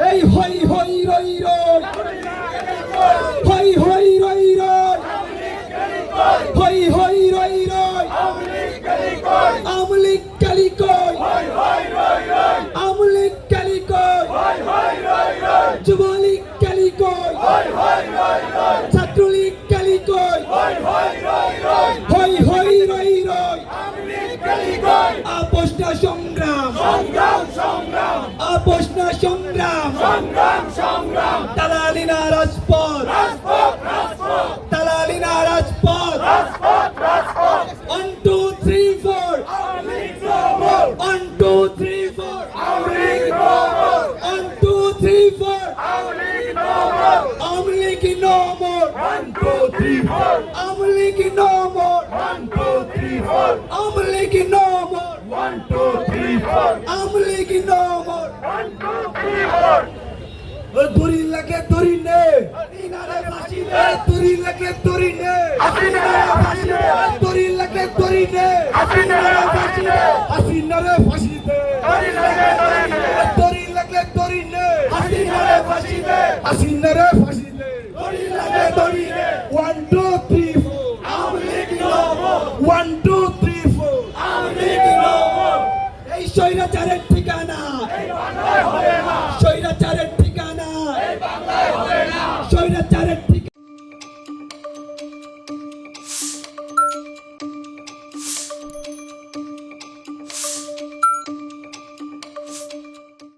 এই হই হই রই রই হই হই রই রই হই হই রই রই আমলিক কালিকই আমলিক কালিকই যুবলীগ কালিকই ছাত্রলীগ কালিকই হই হই রই রই আপোষ না সংগ্রাম আপোষ না সংগ্রাম দালালি না রাজপথ দালালি না রাজপথ 1 2 3 4 1 2 3 4 1 2 3 4 আমলিক no more 1 2 3 4 আমলিক no more 1 2 3 4 আমলিক no more 1 2 3 4 আমলিক no more 1 2 3 4 দড়ি লাগে দড়ি নে হাসিনারে ফাঁসি দে দড়ি লাগে দড়ি নে হাসিনারে ফাঁসি দে দড়ি লাগে দড়ি নে হাসিনারে ফাঁসি দে হাসিনারে ফাঁসি দে দড়ি লাগে দড়ি নে দড়ি লাগে দড়ি নে হাসিনারে ফাঁসি দে হাসিনারে ফাঁসি দে দড়ি লাগে দড়ি নে 1 2 3 4 আমলিক নমো 1 2 3 4 আমলিক নমো এই স্বৈরাচারের ঠিকানা এই বাংলায় হবে না স্বৈরাচারের